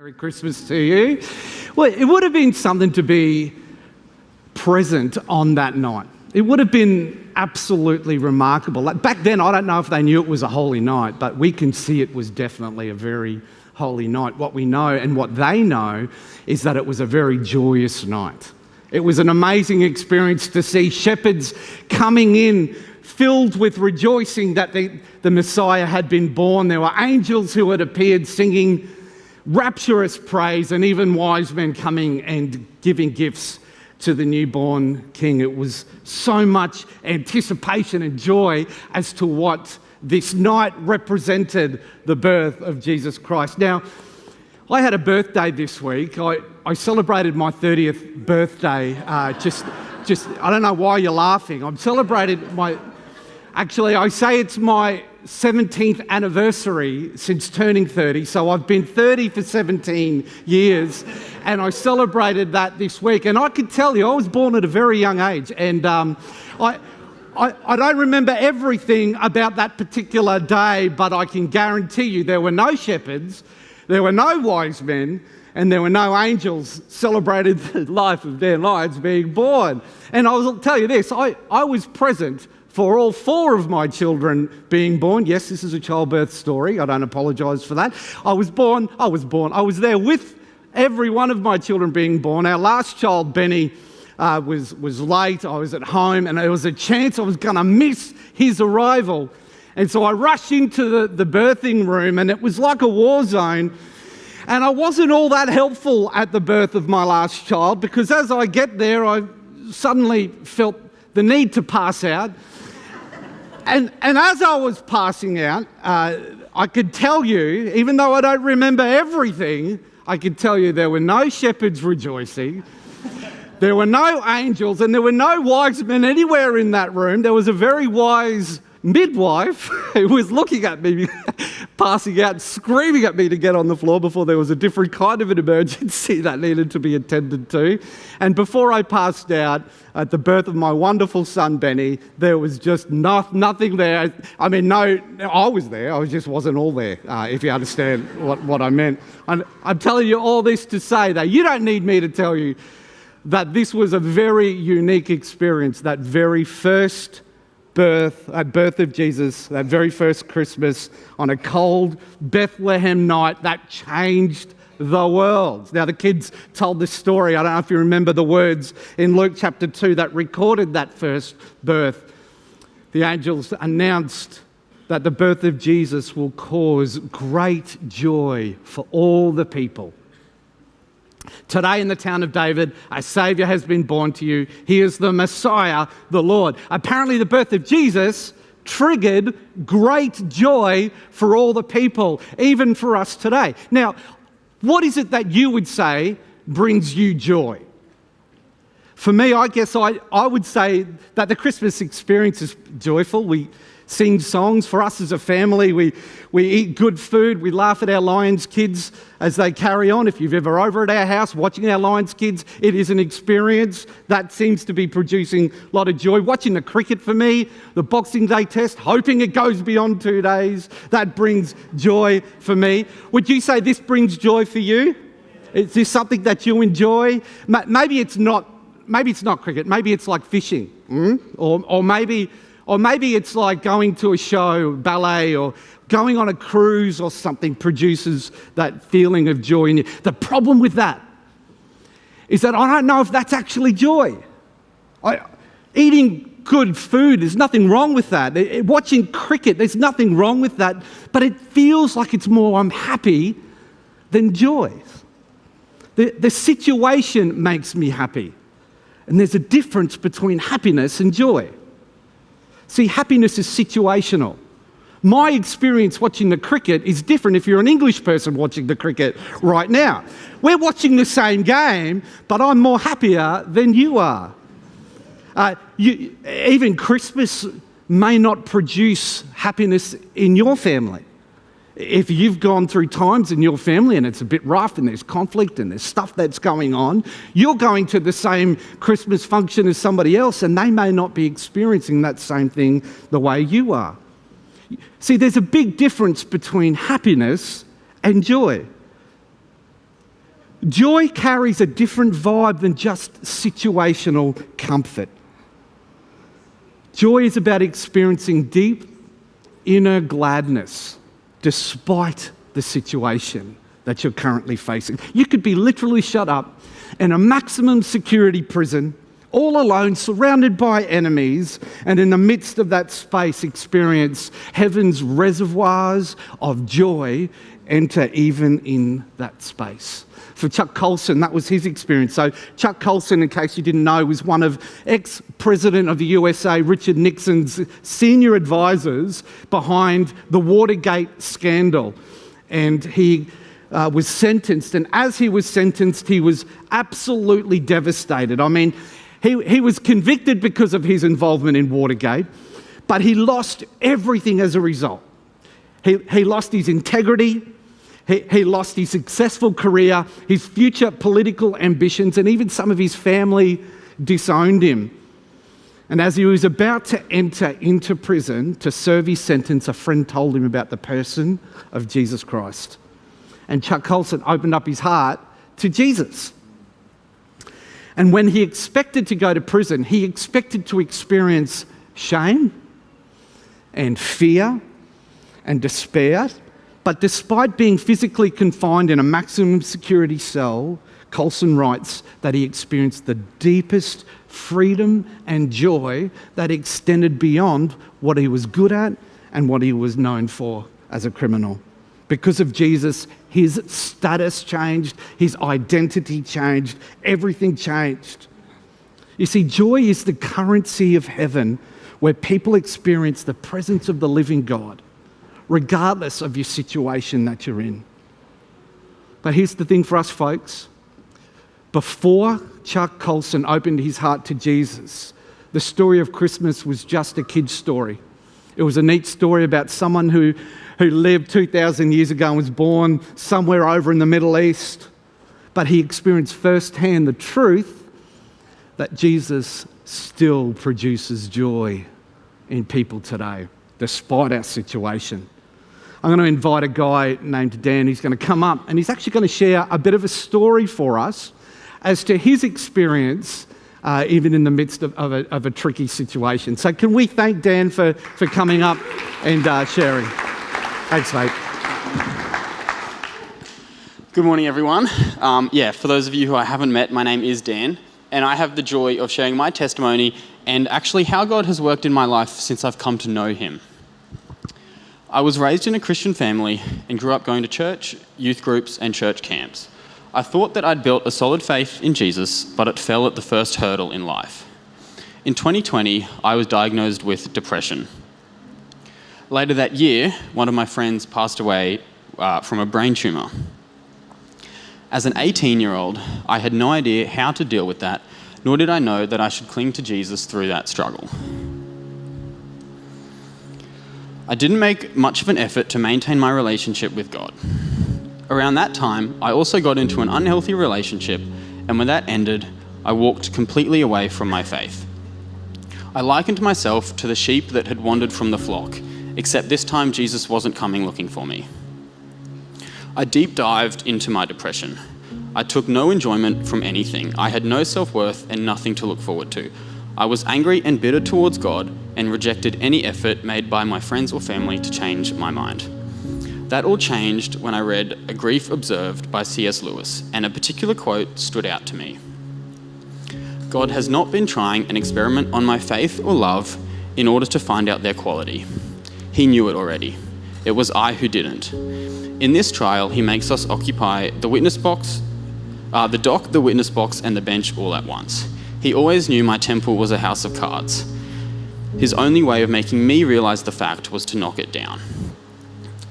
Merry Christmas to you. Well, it would have been something to be present on that night. It would have been absolutely remarkable. Like back then, I don't know if they knew it was a holy night, but we can see it was definitely a very holy night. What we know and what they know is that it was a very joyous night. It was an amazing experience to see shepherds coming in filled with rejoicing that the Messiah had been born. There were angels who had appeared singing rapturous praise, and even wise men coming and giving gifts to the newborn king. It was so much anticipation and joy as to what this night represented the birth of Jesus Christ. Now, I had a birthday this week. I celebrated my 30th birthday. Just I don't know why you're laughing. Actually, I say it's my 17th anniversary since turning 30, so I've been 30 for 17 years, and I celebrated that this week. And I can tell you, I was born at a very young age, and I don't remember everything about that particular day, but I can guarantee you there were no shepherds, there were no wise men, and there were no angels celebrating the life of their lives being born. And I'll tell you this, I was present for all 4 of my children being born. Yes, this is a childbirth story. I don't apologise for that. I was there with every one of my children being born. Our last child, Benny, was late. I was at home, and there was a chance I was going to miss his arrival. And so I rushed into the birthing room, and it was like a war zone. And I wasn't all that helpful at the birth of my last child, because as I get there, I suddenly felt the need to pass out. And as I was passing out, I could tell you, even though I don't remember everything, I could tell you there were no shepherds rejoicing, there were no angels, and there were no wise men anywhere in that room. There was a very wise midwife who was looking at me, passing out, screaming at me to get on the floor before there was a different kind of an emergency that needed to be attended to. And before I passed out at the birth of my wonderful son, Benny, there was just nothing there. I mean, no, I was there. I just wasn't all there, if you understand what I meant. I'm telling you all this to say that you don't need me to tell you that this was a very unique experience, that very first birth of Jesus, that very first Christmas on a cold Bethlehem night that changed the world. Now, the kids told this story. I don't know if you remember the words in Luke chapter 2 that recorded that first birth. The angels announced that the birth of Jesus will cause great joy for all the people. Today in the town of David, a Saviour has been born to you. He is the Messiah, the Lord. Apparently the birth of Jesus triggered great joy for all the people, even for us today. Now, what is it that you would say brings you joy? For me, I guess I would say that the Christmas experience is joyful. We sing songs. For us as a family, we eat good food. We laugh at our Lyons kids as they carry on. If you've ever over at our house watching our Lyons kids, it is an experience that seems to be producing a lot of joy. Watching the cricket for me, the Boxing Day test, hoping it goes beyond 2 days, that brings joy for me. Would you say this brings joy for you? Is this something that you enjoy? Maybe it's not cricket. Maybe it's like fishing, or maybe it's like going to a show, ballet, or going on a cruise or something produces that feeling of joy in you. The problem with that is that I don't know if that's actually joy. Eating good food, there's nothing wrong with that. Watching cricket, there's nothing wrong with that. But it feels like it's more I'm happy than joy. The situation makes me happy. And there's a difference between happiness and joy. See, happiness is situational. My experience watching the cricket is different if you're an English person watching the cricket right now. We're watching the same game, but I'm more happier than you are. Even Christmas may not produce happiness in your family. If you've gone through times in your family and it's a bit rough and there's conflict and there's stuff that's going on, you're going to the same Christmas function as somebody else and they may not be experiencing that same thing the way you are. See, there's a big difference between happiness and joy. Joy carries a different vibe than just situational comfort. Joy is about experiencing deep inner gladness despite the situation that you're currently facing. You could be literally shut up in a maximum security prison, all alone, surrounded by enemies, and in the midst of that space experience heaven's reservoirs of joy enter even in that space. For Chuck Colson, that was his experience. So Chuck Colson, in case you didn't know, was one of ex-president of the USA, Richard Nixon's senior advisors behind the Watergate scandal. And he was sentenced, and as he was sentenced, he was absolutely devastated. I mean, he was convicted because of his involvement in Watergate, but he lost everything as a result. He lost his integrity, he lost his successful career, his future political ambitions, and even some of his family disowned him. And as he was about to enter into prison to serve his sentence, a friend told him about the person of Jesus Christ. And Chuck Colson opened up his heart to Jesus. And when he expected to go to prison, he expected to experience shame and fear and despair. But despite being physically confined in a maximum security cell, Colson writes that he experienced the deepest freedom and joy that extended beyond what he was good at and what he was known for as a criminal. Because of Jesus, his status changed, his identity changed, everything changed. You see, joy is the currency of heaven where people experience the presence of the living God, regardless of your situation that you're in. But here's the thing for us, folks. Before Chuck Colson opened his heart to Jesus, the story of Christmas was just a kid's story. It was a neat story about someone who lived 2,000 years ago and was born somewhere over in the Middle East. But he experienced firsthand the truth that Jesus still produces joy in people today, despite our situation. I'm going to invite a guy named Dan. He's going to come up and he's actually going to share a bit of a story for us as to his experience even in the midst of a tricky situation. So can we thank Dan for coming up and sharing? Thanks, mate. Good morning, everyone. For those of you who I haven't met, my name is Dan, and I have the joy of sharing my testimony and actually how God has worked in my life since I've come to know him. I was raised in a Christian family and grew up going to church, youth groups, and church camps. I thought that I'd built a solid faith in Jesus, but it fell at the first hurdle in life. In 2020, I was diagnosed with depression. Later that year, one of my friends passed away from a brain tumour. As an 18-year-old, I had no idea how to deal with that, nor did I know that I should cling to Jesus through that struggle. I didn't make much of an effort to maintain my relationship with God. Around that time, I also got into an unhealthy relationship, and when that ended, I walked completely away from my faith. I likened myself to the sheep that had wandered from the flock, except this time Jesus wasn't coming looking for me. I deep dived into my depression. I took no enjoyment from anything. I had no self-worth and nothing to look forward to. I was angry and bitter towards God and rejected any effort made by my friends or family to change my mind. That all changed when I read A Grief Observed by C.S. Lewis, and a particular quote stood out to me. God has not been trying an experiment on my faith or love in order to find out their quality. He knew it already. It was I who didn't. In this trial, he makes us occupy the witness box, the dock, the witness box, and the bench all at once. He always knew my temple was a house of cards. His only way of making me realize the fact was to knock it down.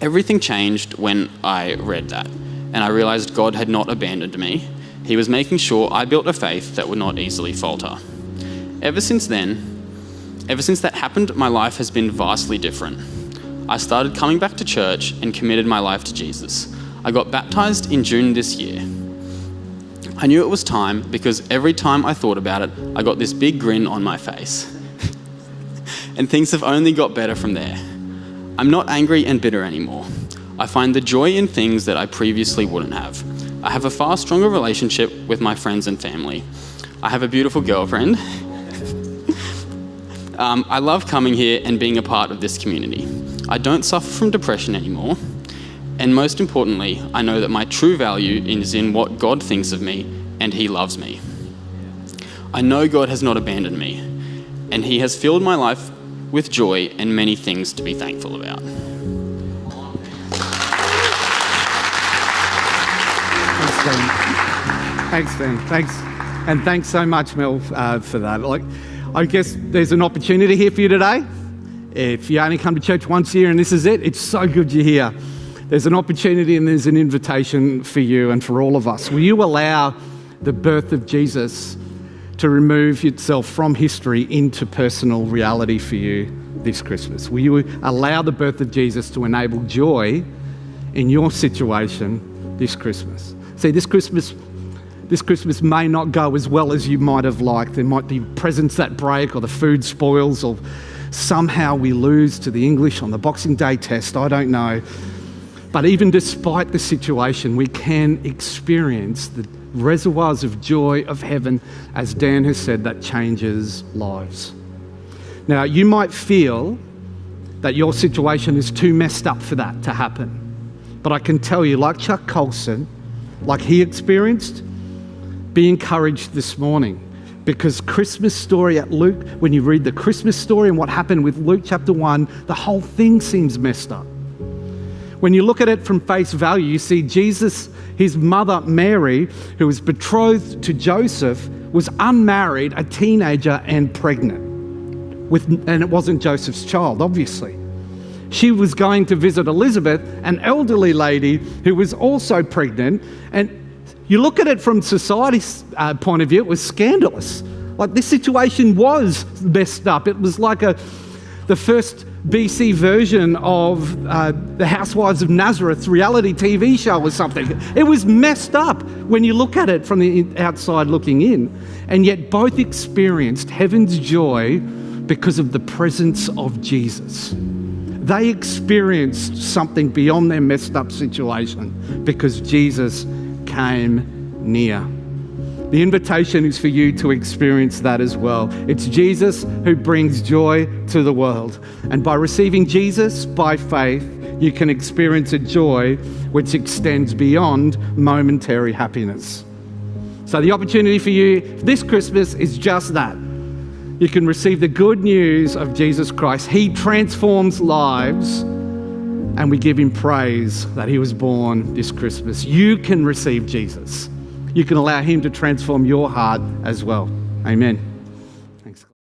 Everything changed when I read that, and I realized God had not abandoned me. He was making sure I built a faith that would not easily falter. Ever since that happened, my life has been vastly different. I started coming back to church and committed my life to Jesus. I got baptized in June this year. I knew it was time because every time I thought about it, I got this big grin on my face. And things have only got better from there. I'm not angry and bitter anymore. I find the joy in things that I previously wouldn't have. I have a far stronger relationship with my friends and family. I have a beautiful girlfriend. I love coming here and being a part of this community. I don't suffer from depression anymore. And most importantly, I know that my true value is in what God thinks of me, and He loves me. I know God has not abandoned me, and He has filled my life with joy and many things to be thankful about. Thanks, Ben. Thanks. And thanks so much, Mel, for that. I guess there's an opportunity here for you today. If you only come to church once a year and this is it, it's so good you're here. There's an opportunity and there's an invitation for you and for all of us. Will you allow the birth of Jesus to remove itself from history into personal reality for you this Christmas? Will you allow the birth of Jesus to enable joy in your situation this Christmas? See, this Christmas may not go as well as you might have liked. There might be presents that break, or the food spoils, or somehow we lose to the English on the Boxing Day test. I don't know. But even despite the situation, we can experience the reservoirs of joy of heaven, as Dan has said, that changes lives. Now, you might feel that your situation is too messed up for that to happen. But I can tell you, like Chuck Colson, like he experienced, be encouraged this morning, because Christmas story at Luke, when you read the Christmas story and what happened with Luke chapter 1, the whole thing seems messed up. When you look at it from face value, you see Jesus, his mother Mary, who was betrothed to Joseph, was unmarried, a teenager and pregnant. And it wasn't Joseph's child, obviously. She was going to visit Elizabeth, an elderly lady who was also pregnant. And you look at it from society's point of view, it was scandalous. Like, this situation was messed up. It was like the first BC version of the Housewives of Nazareth reality TV show or something. It was messed up when you look at it from the outside looking in. And yet both experienced heaven's joy because of the presence of Jesus. They experienced something beyond their messed up situation because Jesus came near. The invitation is for you to experience that as well. It's Jesus who brings joy to the world. And by receiving Jesus by faith, you can experience a joy which extends beyond momentary happiness. So the opportunity for you this Christmas is just that. You can receive the good news of Jesus Christ. He transforms lives, and we give him praise that he was born this Christmas. You can receive Jesus. You can allow him to transform your heart as well. Amen.